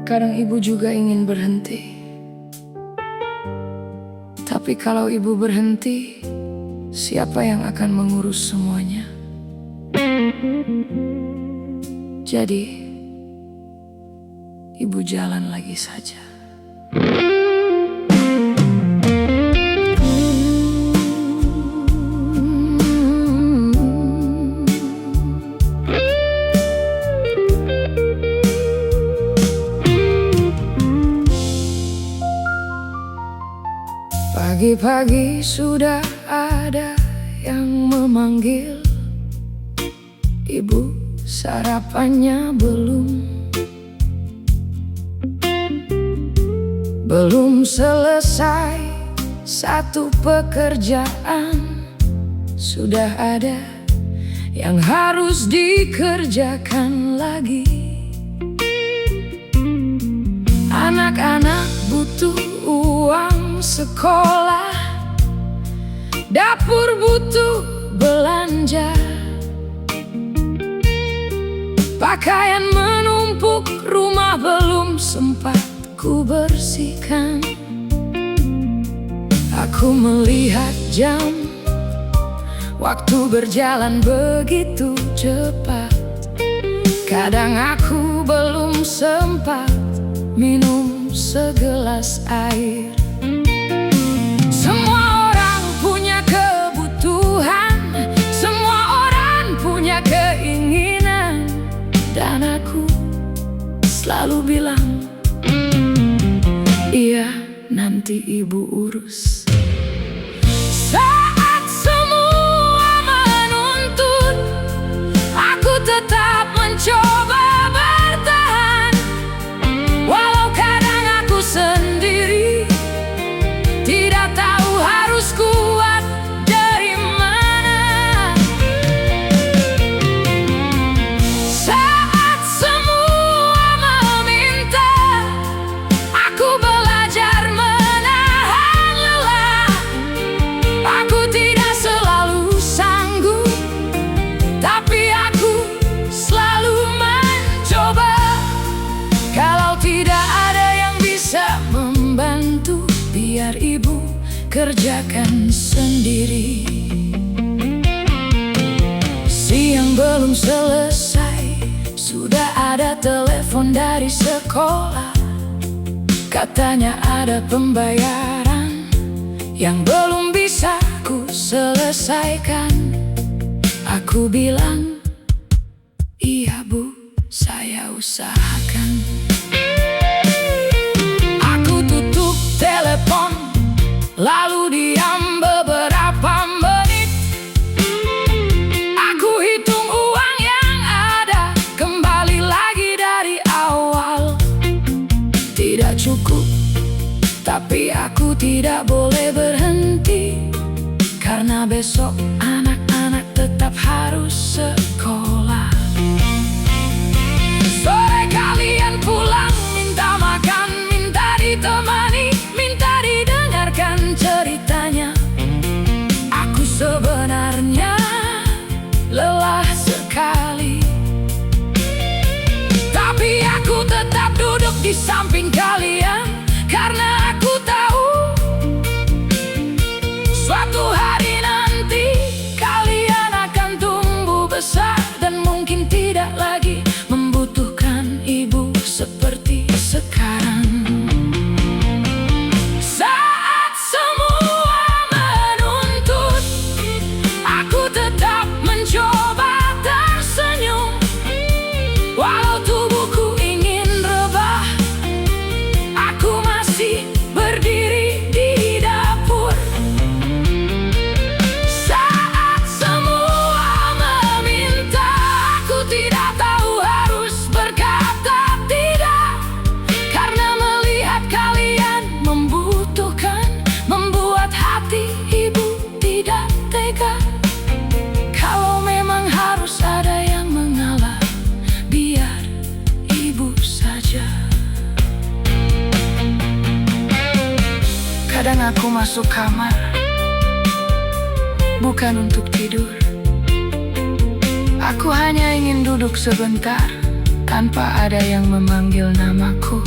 Kadang ibu juga ingin berhenti, tapi kalau ibu berhenti, siapa yang akan mengurus semuanya? Jadi, ibu jalan lagi saja. Pagi-pagi sudah ada yang memanggil. Ibu, sarapannya belum selesai satu pekerjaan. Sudah ada yang harus dikerjakan lagi. Anak-anak butuh uang sekolah, dapur butuh belanja, pakaian menumpuk, rumah belum sempat ku bersihkan. Aku melihat jam, waktu berjalan begitu cepat. Kadang aku belum sempat minum segelas air. Semua orang punya kebutuhan, semua orang punya keinginan, dan aku selalu bilang, iya, nanti ibu urus. Saat semua menuntut, aku tetap mencoba bertahan. Walau kadang aku sendiri, tidak tahu harus kuat dari mana. Saat semua meminta, aku belajar menahan lelah. Aku tidak selalu sanggup, tapi aku selalu mencoba. Kalau tidak ada yang bisa membantu, biar ibu kerjakan sendiri. Siang belum selesai, sudah ada telepon dari sekolah. Katanya ada pembayaran yang belum bisa ku selesaikan. Aku bilang, iya bu, saya usahakan. Aku tutup telepon, lalu diam beberapa menit. Aku hitung uang yang ada, kembali lagi dari awal. Tidak cukup, tapi aku tidak boleh berhenti, karena besok anak-anak tetap harus sekolah. Sore kalian pulang, minta makan, minta ditemani, minta didengarkan ceritanya. Aku sebenarnya lelah sekali, tapi aku tetap duduk di samping kalian, karena aku tahu suatu hari nanti kalian akan tumbuh besar dan mungkin tidak lagi membutuhkan ibu seperti sekarang. Saat semua menuntut, aku tetap mencoba tersenyum. Walau tubuhku ingin rebah, aku masih berdiri di dapur. Saat semua meminta, aku tidak tahu harus berkata tidak, karena melihat kalian membutuhkan membuat hati ibu tidak tega. Kalau memang harus ada yang mengalah, biar ibu saja. Kadang aku masuk kamar, bukan untuk tidur. Aku hanya ingin duduk sebentar, tanpa ada yang memanggil namaku.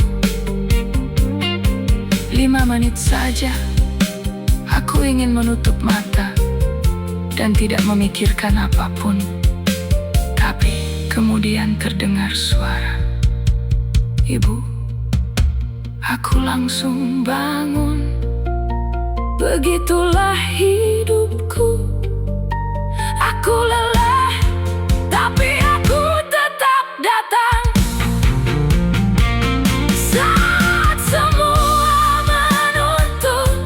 5 menit saja, aku ingin menutup mata dan tidak memikirkan apapun. Tapi kemudian terdengar suara, "Ibu." Aku langsung bangun. Begitulah hidupku. Aku lelah, tapi aku tetap datang. Saat semua menuntut,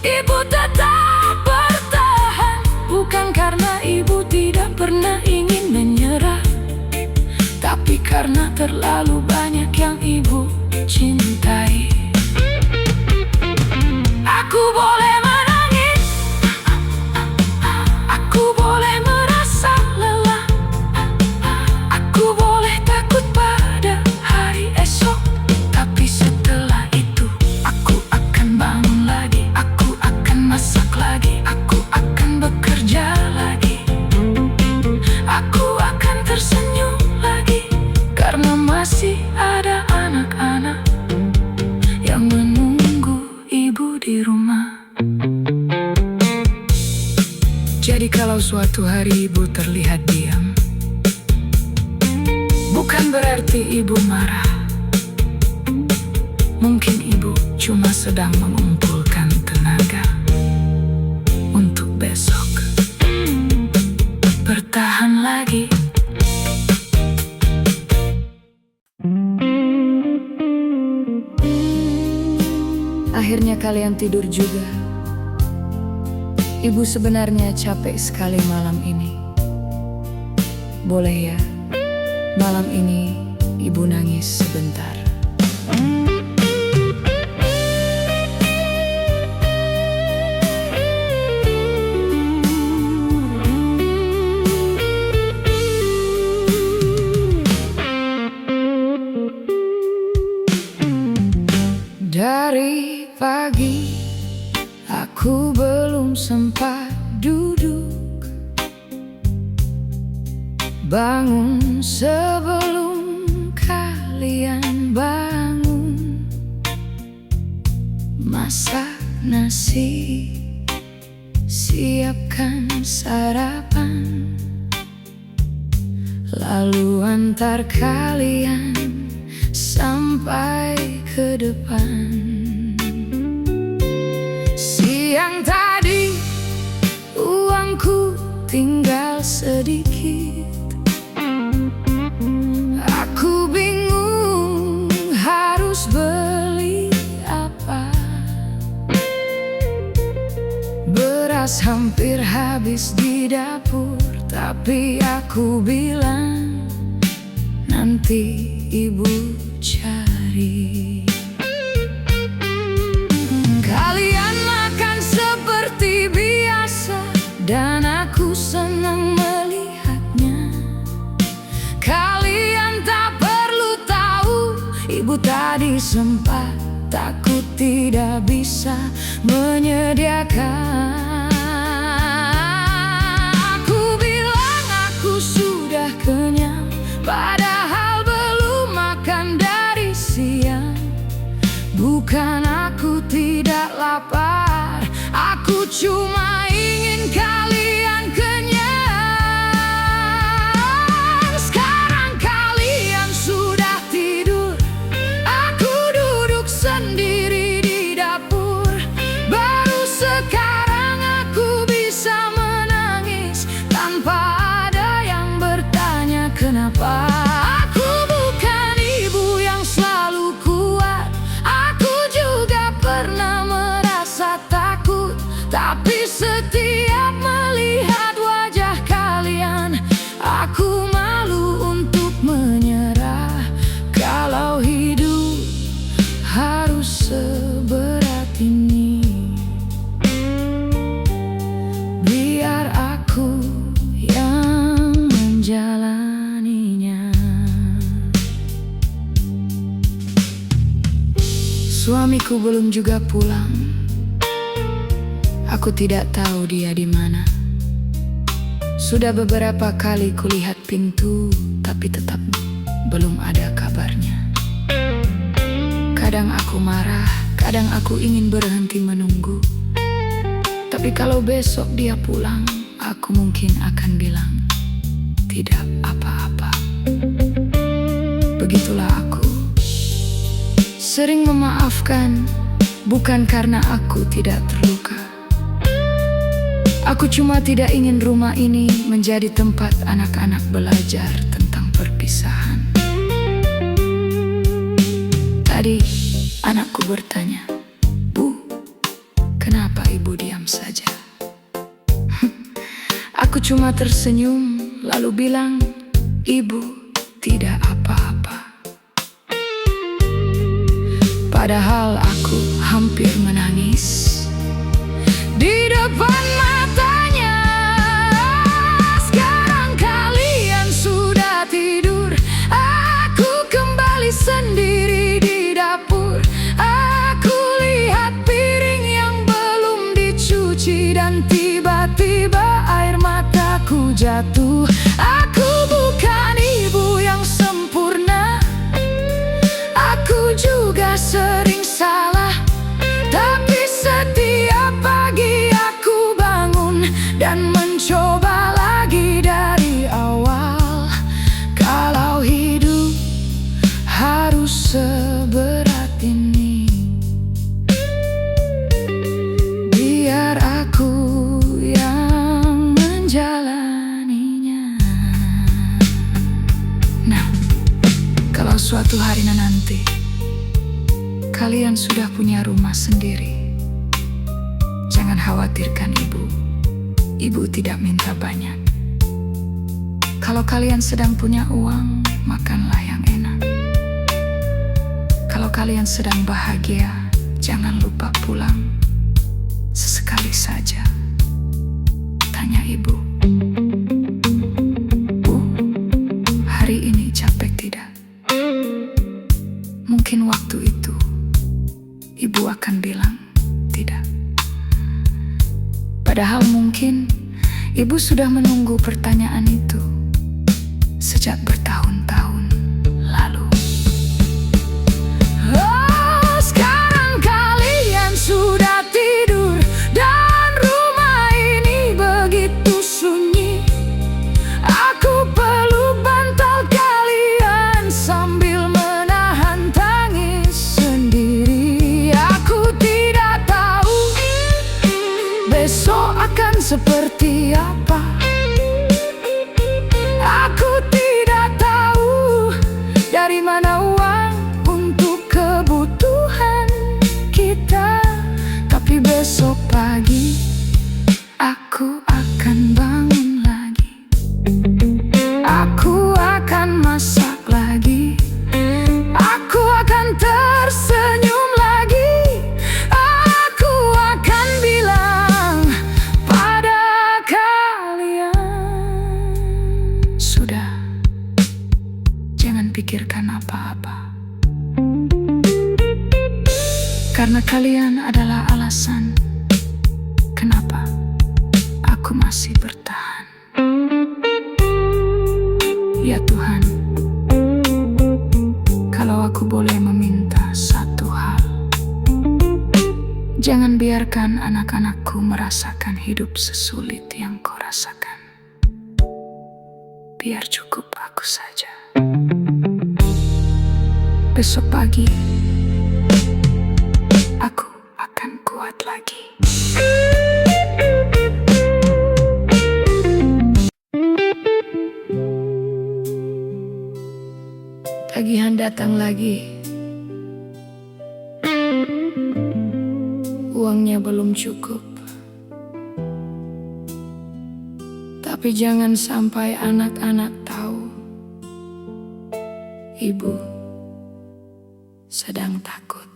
ibu tetap bertahan. Bukan karena ibu tidak pernah ingin menyerah, tapi karena terlalu banyak yang ibu cintai. Aku boleh menangis, aku boleh merasa lelah, aku boleh takut pada hari esok. Tapi setelah itu, aku akan bangun lagi, aku akan masak lagi, aku akan bekerja lagi, aku akan tersenyum lagi, karena masih ada anak-anak yang menunggu ibu di rumah. Jadi kalau suatu hari ibu terlihat diam, bukan berarti ibu marah. Mungkin ibu cuma sedang mengumpulkan tenaga untuk besok bertahan lagi. Akhirnya kalian tidur juga. Ibu sebenarnya capek sekali malam ini. Boleh ya, malam ini ibu nangis sebentar. Dari pagi aku belum sempat duduk, bangun sebelum kalian bangun, masak nasi, siapkan sarapan, lalu antar kalian sampai ke depan. Siang tadi uangku tinggal sedikit, aku bingung harus beli apa. Beras hampir habis di dapur, tapi aku bilang nanti ibu cari. Kalian makan seperti biasa dan aku senang melihatnya. Kalian tak perlu tahu, ibu tadi sempat takut tidak bisa menyediakan. Aku bilang aku sudah kenyang, padahal belum makan dari siang. Bukan aku tidak lapar, aku cuma ingin kalian kenyang. Sekarang kalian sudah tidur, aku duduk sendiri di dapur. Baru sekarang aku bisa menangis tanpa ada yang bertanya kenapa. Aku bukan ibu yang selalu kuat, aku juga pernah merasa takut. Tapi setiap melihat wajah kalian, aku malu untuk menyerah. Kalau hidup harus seberat ini, biar aku yang menjalaninya. Suamiku belum juga pulang. Aku tidak tahu dia di mana. Sudah beberapa kali kulihat pintu, tapi tetap belum ada kabarnya. Kadang aku marah, Kadang aku ingin berhenti menunggu, tapi kalau besok dia pulang, aku mungkin akan bilang tidak apa-apa. Begitulah aku, sering memaafkan, bukan karena aku tidak terluka. Aku cuma tidak ingin rumah ini menjadi tempat anak-anak belajar tentang perpisahan. Tadi anakku bertanya, "Bu, kenapa ibu diam saja?" Aku cuma tersenyum lalu bilang, "Ibu, tidak apa-apa." Padahal aku hampir menangis di depan matanya. Sekarang kalian sudah tidur, aku kembali sendiri di dapur. Aku lihat piring yang belum dicuci dan tiba-tiba air mataku jatuh. Aku bukan ibu yang sempurna, aku juga sering salah. Tapi setiap pagi aku bangun dan mencoba lagi dari awal. Kalau hidup harus seberat ini, biar aku yang menjalaninya. Nah, kalau suatu hari nanti kalian sudah punya rumah sendiri, jangan khawatirkan ibu. Ibu tidak minta banyak. Kalau kalian sedang punya uang, makanlah yang enak. Kalau kalian sedang bahagia, jangan lupa pulang sesekali saja. Tanya ibu, "Bu, hari ini capek tidak?" Mungkin waktu itu ibu akan bilang tidak. Padahal mungkin ibu sudah menunggu pertanyaan itu sejak bertahun-tahun lalu. Oh, sekarang kalian sudah tidur dan rumah ini begitu sunyi. Aku peluk bantal kalian sambil menahan tangis sendiri. Aku tidak tahu besok akan seperti apa. Aku tidak tahu dari mana uang untuk kebutuhan kita. Tapi besok pagi aku akan bangun lagi. Aku akan masak lagi. Aku akan tersenyum lagi. Aku akan bilang pada kalian, sudah, jangan pikirkan apa-apa. Karena kalian adalah alasan kenapa aku masih bertahan. Ya Tuhan, kalau aku boleh meminta satu hal, jangan biarkan anak-anakku merasakan hidup sesulit yang kau rasakan. Biar cukup aku saja. Besok pagi aku akan kuat lagi. Tagihan datang lagi. Uangnya belum cukup. Tapi jangan sampai anak-anak tahu ibu sedang takut.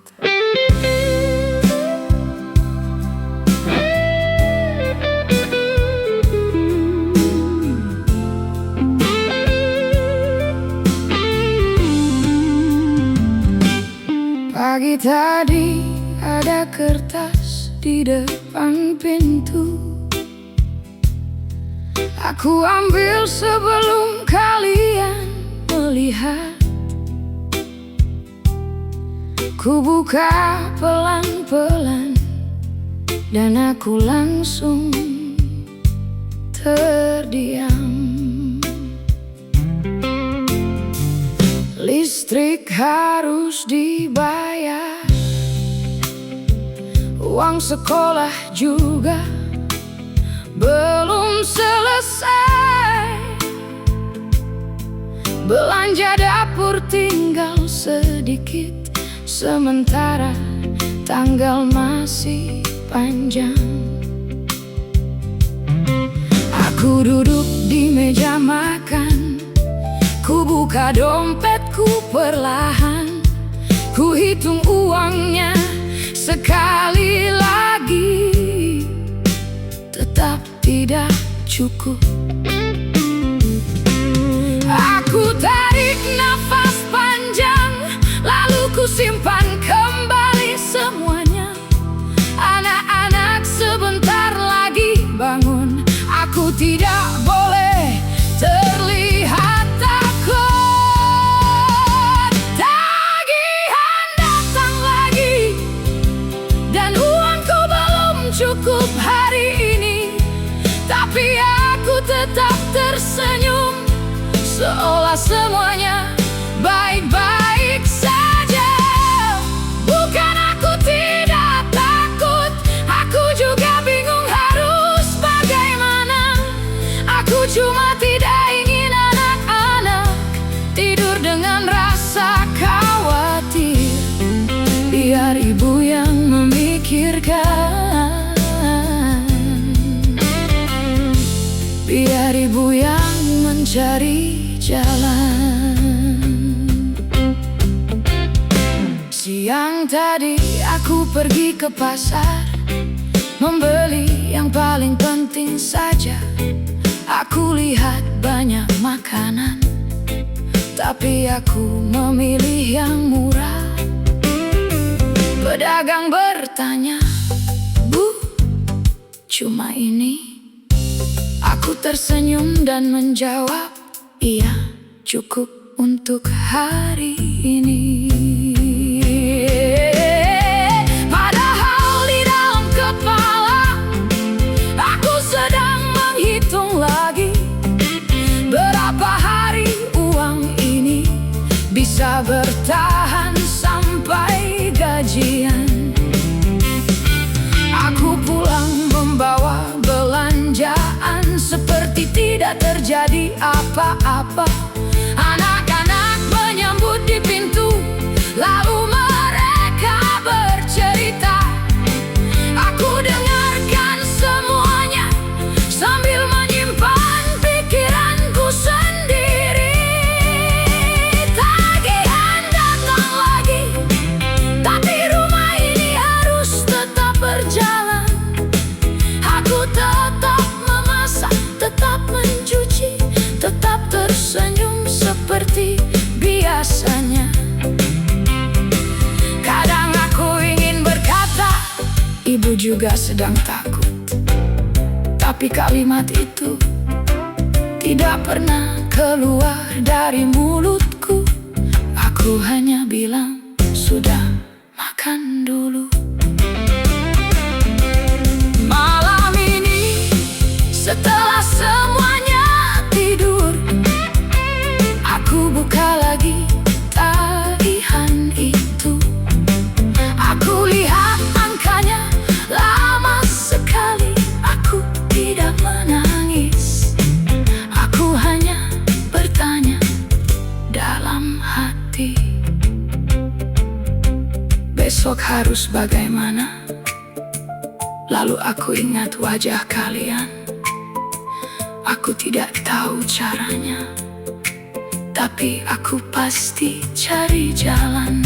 Pagi tadi ada kertas di depan pintu. Aku ambil sebelum kalian melihat. Ku buka pelan-pelan dan aku langsung terdiam. Listrik harus dibayar, uang sekolah juga belum selesai. Belanja dapur tinggal sedikit, sementara tanggal masih panjang. Aku duduk di meja makan, ku buka dompetku perlahan. Ku hitung uangnya sekali lagi, tetap tidak cukup. Aku tarik nafas panjang, lalu ku simpan kembali semuanya. Anak-anak sebentar lagi bangun, aku tidak boleh terlihat takut. Tagihan datang lagi dan uangku belum cukup hari ini, tapi aku tetap tersenyum, seolah semuanya baik-baik saja. Bukan aku tidak takut, aku juga bingung harus bagaimana. Aku cuma tidak ingin anak-anak tidur dengan rasa khawatir. Biar ibu yang memikirkan, biar ibu yang mencari jalan. Siang tadi aku pergi ke pasar, membeli yang paling penting saja. Aku lihat banyak makanan, tapi aku memilih yang murah. Pedagang bertanya, "Bu, cuma ini?" Aku tersenyum dan menjawab, "Iya, cukup untuk hari ini." Padahal di dalam kepala aku sedang menghitung lagi, berapa hari uang ini bisa bertahan sampai gajian. Aku pulang membawa belanjaan seperti tidak terjadi apa-apa. Anak-anak menyambut di pintu, lalu mereka bercerita. Aku dengarkan semuanya sambil menyimpan pikiranku sendiri. Tagihan datang lagi, tapi rumah ini harus tetap berjalan. Aku tetap memasak, tetap mencuci, tetap tersenyum seperti biasanya. Kadang aku ingin berkata, ibu juga sedang takut, tapi kalimat itu tidak pernah keluar dari mulutku. Aku hanya bilang, sudah makan dulu. Malam ini setelah semuanya tidur, aku buka lagi tagihan itu. Aku lihat angkanya lama sekali. Aku tidak menangis, aku hanya bertanya dalam hati, besok harus bagaimana? Lalu aku ingat wajah kalian. Aku tidak tahu caranya, tapi aku pasti cari jalan.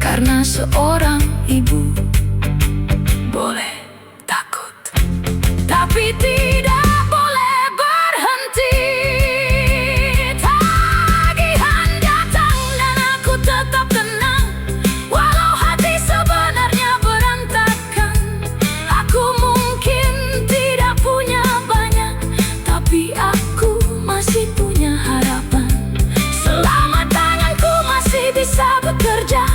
Karena seorang ibu boleh takut, tapi tidak boleh berhenti. Tagihan datang dan aku tetap tenang, walau hati sebenarnya berantakan. Aku mungkin tidak punya banyak, tapi aku masih punya harapan. Selama tanganku masih bisa bekerja,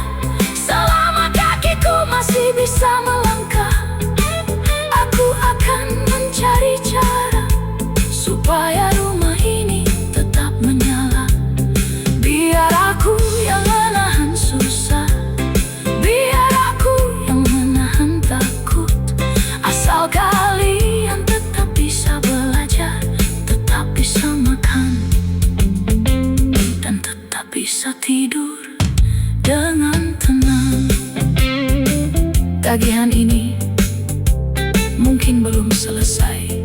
supaya rumah ini tetap menyala. Biar aku yang menahan susah, biar aku yang menahan takut. Asal kalian tetap bisa belajar, tetap bisa makan, dan tetap bisa tidur dengan tenang. Tagihan ini mungkin belum selesai,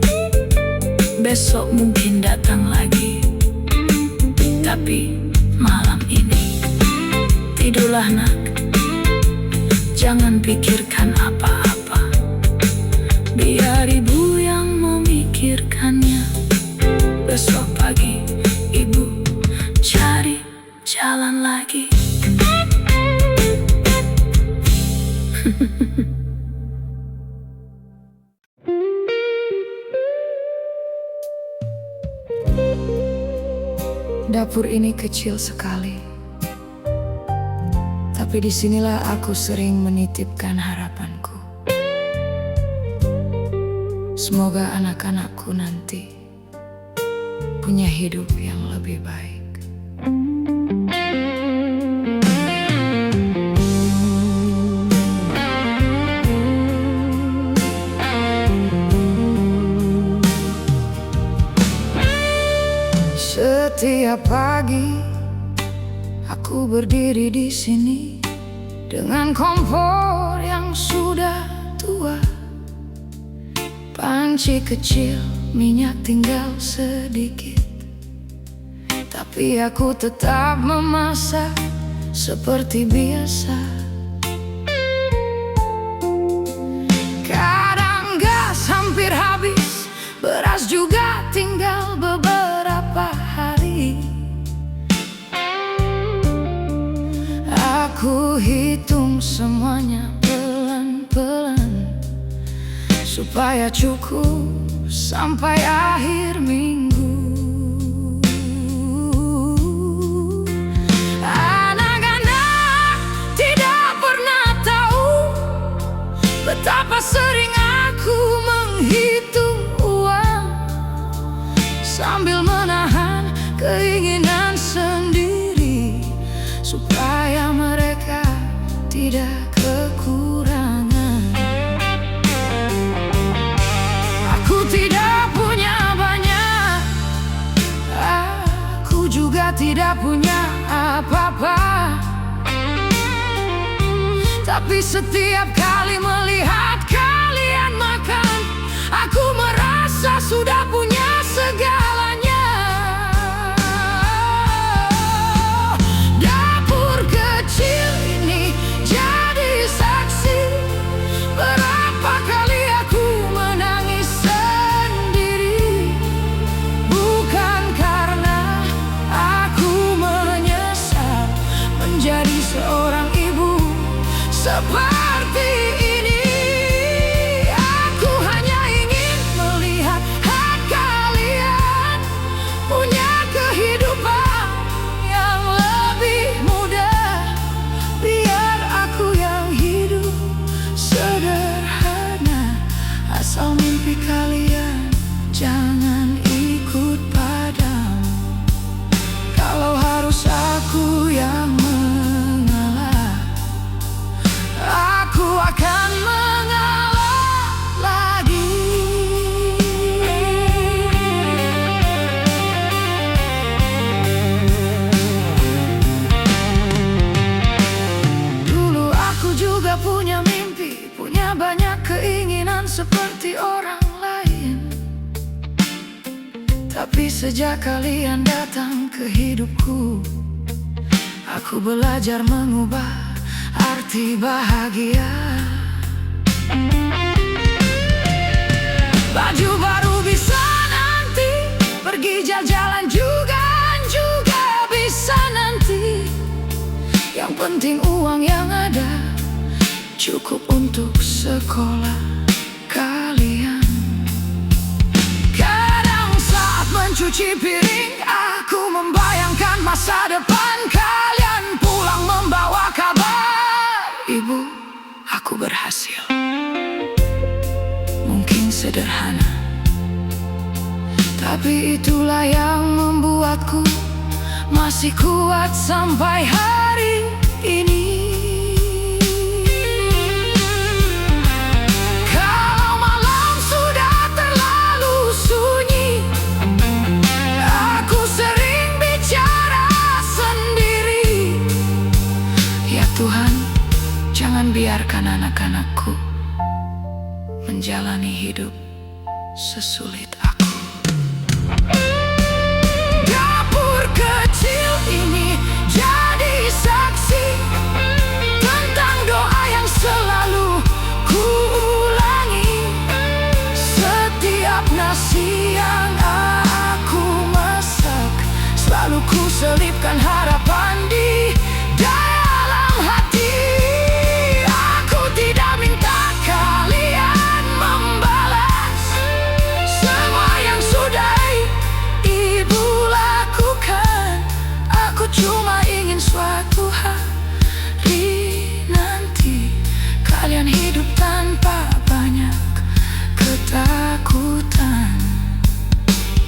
besok mungkin datang lagi. Tapi malam ini tidurlah nak, jangan pikirkan apa-apa. Biar ibu yang memikirkannya. Besok pagi ibu cari jalan lagi. Dapur ini kecil sekali, tapi disinilah aku sering menitipkan harapanku. Semoga anak-anakku nanti punya hidup yang lebih baik. Setiap pagi aku berdiri di sini dengan kompor yang sudah tua, panci kecil, minyak tinggal sedikit, tapi aku tetap memasak seperti biasa. Kadang gas hampir habis, beras juga tinggal beberapa hari. Aku hitung semuanya pelan-pelan supaya cukup sampai akhir minggu. Anak-anak tidak pernah tahu betapa sering aku menghitung uang sambil menahan keinginan sendiri supaya mereka tidak kekurangan. Aku tidak punya banyak, aku juga tidak punya apa-apa, tapi setiap kali melihat kalian makan, aku merasa sudah punya segalanya. Dapur kecil ini jadi saksi berapa kali aku menangis sendiri, bukan karena aku menyesal menjadi seorang ibu seperti ini. Aku hanya ingin melihat kalian punya kehidupan yang lebih mudah. Biar aku yang hidup sederhana, asal mimpi kalian jangan ikut padamu. Kalau harus aku yang mengalah, aku akan mengalah lagi. Dulu aku juga punya mimpi, punya banyak keinginan seperti orang lain. Tapi sejak kalian datang ke hidupku, aku belajar mengubah arti bahagia. Baju baru bisa nanti, pergi jalan-jalan juga bisa nanti. Yang penting uang yang ada cukup untuk sekolah kalian. Kadang saat mencuci piring, aku membayangkan masa depan kalian pulang membawa kabar, "Ibu, aku berhasil." Mungkin sederhana, Tapi itulah yang membuatku masih kuat sampai hari ini. Kalau malam sudah terlalu sunyi, aku sering bicara sendiri. Ya Tuhan, jangan biarkan anak-anakku menjalani hidup sesulit aku. Dapur kecil ini jadi saksi tentang doa yang selalu ku ulangi. Setiap nasi yang aku masak, selalu ku selipkan harapan di dalam hati. Aku tidak minta kalian membalas semua yang sudah Ibu lakukan. Aku cuma ingin suatu hari nanti kalian hidup tanpa banyak ketakutan.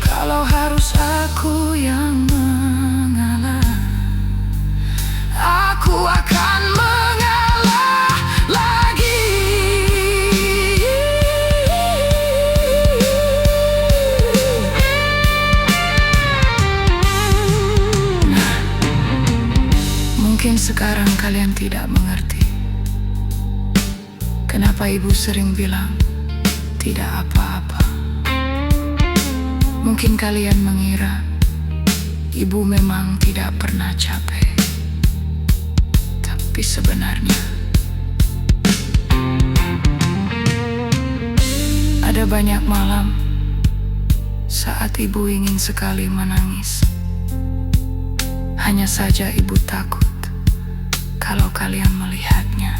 Kalau harus aku yang mengalah, aku akan mengalah lagi. Mungkin sekarang kalian tidak mengerti kenapa ibu sering bilang tidak apa-apa. Mungkin kalian mengira ibu memang tidak pernah capek. Tapi sebenarnya ada banyak malam saat ibu ingin sekali menangis. Hanya saja ibu takut kalau kalian melihatnya.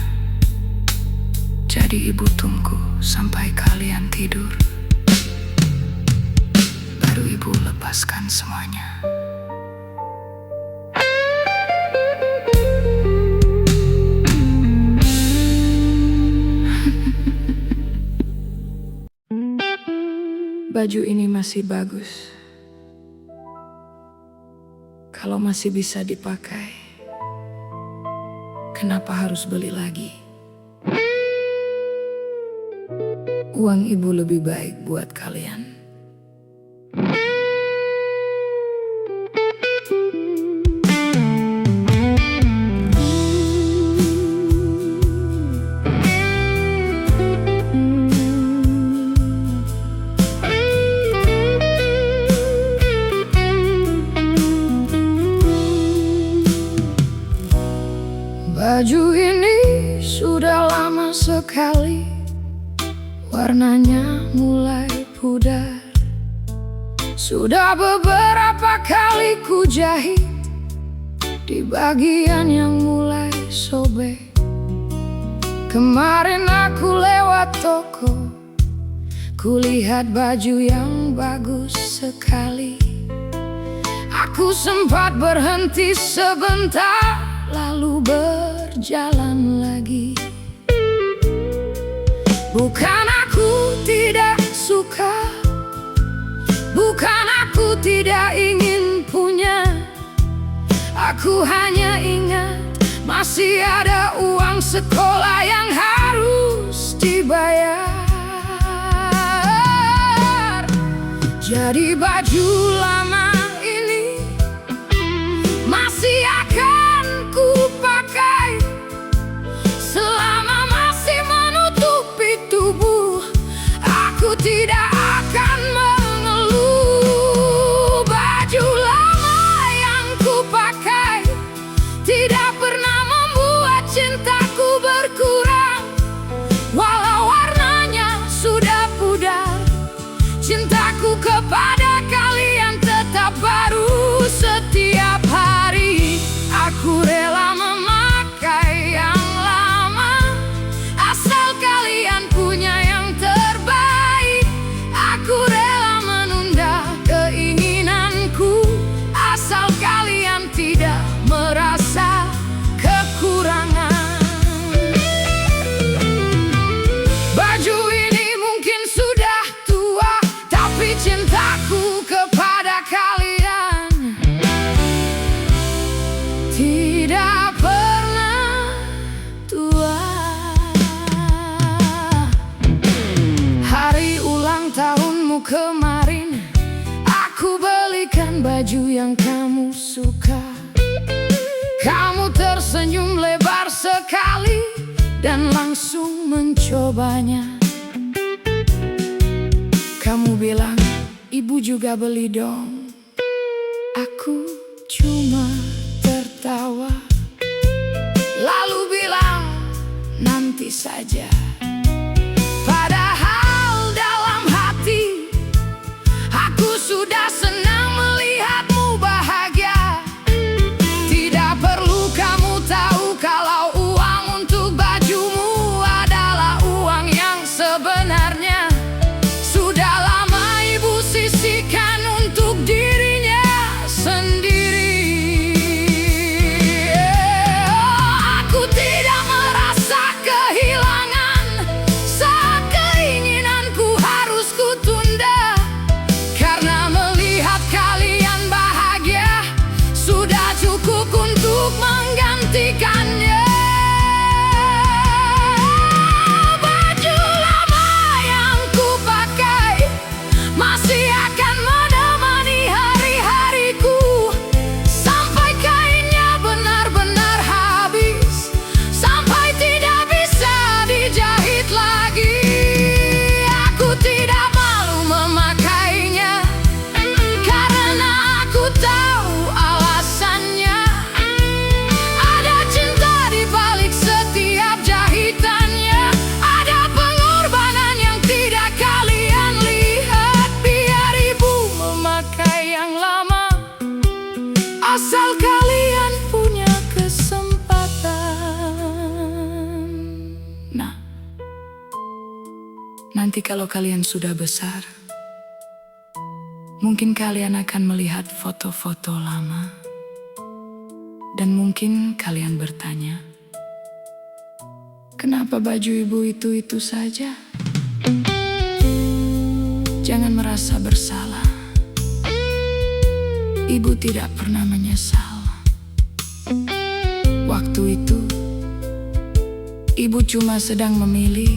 Jadi ibu tunggu sampai kalian tidur, baru ibu lepaskan semuanya. Baju ini masih bagus. Kalau masih bisa dipakai, kenapa harus beli lagi? Uang ibu lebih baik buat kalian. Baju ini sudah lama sekali, warnanya mulai pudar. Sudah beberapa kali ku jahit di bagian yang mulai sobek. Kemarin aku lewat toko, kulihat baju yang bagus sekali. Aku sempat berhenti sebentar, lalu berjalan lagi. Bukan aku tidak suka, bukan aku tidak ingin punya. Aku hanya ingat masih ada uang sekolah yang harus dibayar. Jadi baju lama ini masih akan ku pakai selama masih menutupi tubuh. Aku tidak akan mengeluh. Baju lama yang ku pakai tidak pernah membuat cintaku berkurang. Walau warnanya sudah pudar, cintaku kepada kalian tetap baju yang kamu suka. Kamu tersenyum lebar sekali dan langsung mencobanya. Kamu bilang, ibu juga beli dong. Aku cuma tertawa, lalu bilang, nanti saja. Padahal dalam hati aku sudah senang melihatmu bahagia. Tidak perlu kamu tahu kalau uang untuk bajumu adalah uang yang sebenarnya. Sudah lama ibu sisihkan untuk dirinya sendiri. Aku tidak merasa kehilangan saat keinginanku harus kutunda. Karena melihat kalian bahagia sudah cukup untuk menggantikannya. Baju lama yang kupakai masih akan menemani hari-hariku sampai kainnya benar-benar habis, sampai tidak bisa dijahit lagi. Aku tidak malu memakainya karena aku tahu alasannya. Ada cinta di balik setiap jahitannya, ada pengorbanan yang tidak kalian lihat. Biar ibu memakai yang lama, asal kalian punya kesempatan. Nah, nanti kalau kalian sudah besar, mungkin kalian akan melihat foto-foto lama. Dan mungkin kalian bertanya, kenapa baju ibu itu saja? Jangan merasa bersalah. Ibu tidak pernah menyesal. Waktu itu, ibu cuma sedang memilih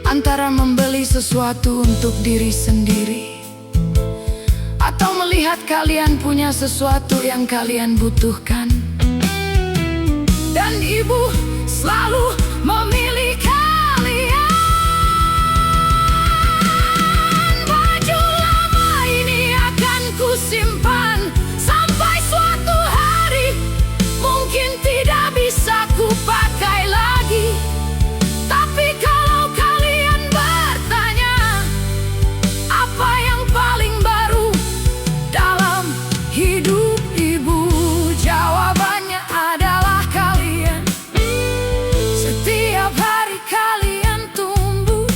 antara membeli sesuatu untuk diri sendiri atau melihat kalian punya sesuatu yang kalian butuhkan. Dan ibu selalu memilih kalian. Baju lama ini akan kusimpan sampai suatu hari mungkin tidak bisa kupakai lagi. Tapi kalau kalian bertanya, apa yang paling baru dalam hidup ibu? Jawabannya adalah kalian. Setiap hari kalian tumbuh,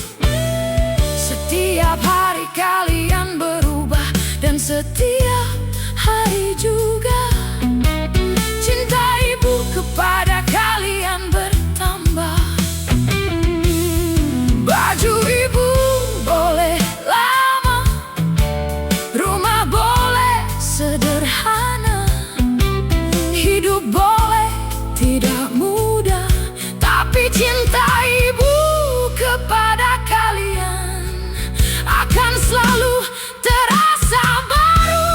setiap hari kalian berubah, dan setiap hari juga cinta ibu kepada kalian bertambah. Baju ibu boleh lama, rumah boleh sederhana, hidup boleh tidak mudah, tapi cinta ibu kepada kalian akan selalu terasa baru.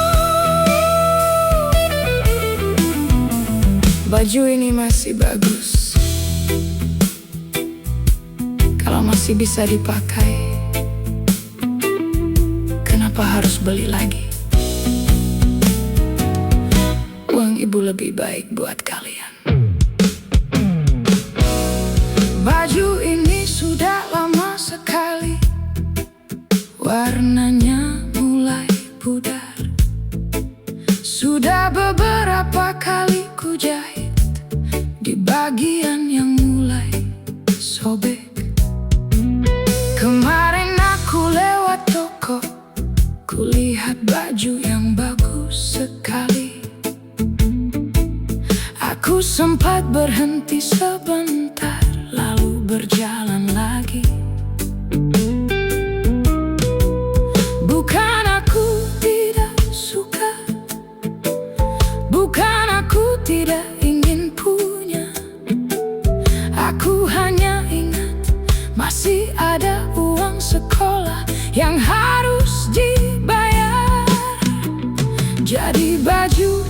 Baju ini masih bagus. Kalau masih bisa dipakai, kenapa harus beli lagi? Uang ibu lebih baik buat kalian. Baju ini sudah lama sekali, warnanya mulai pudar. Sudah beberapa kali ku jahit di bagian yang mulai sobek. Kemarin aku lewat toko, kulihat baju yang bagus sekali. Aku sempat berhenti sebentar, lalu berjalan lagi. Bukan aku tidak suka, bukan aku tidak ingin punya. Aku hanya ingat masih ada uang sekolah yang harus dibayar. Jadi baju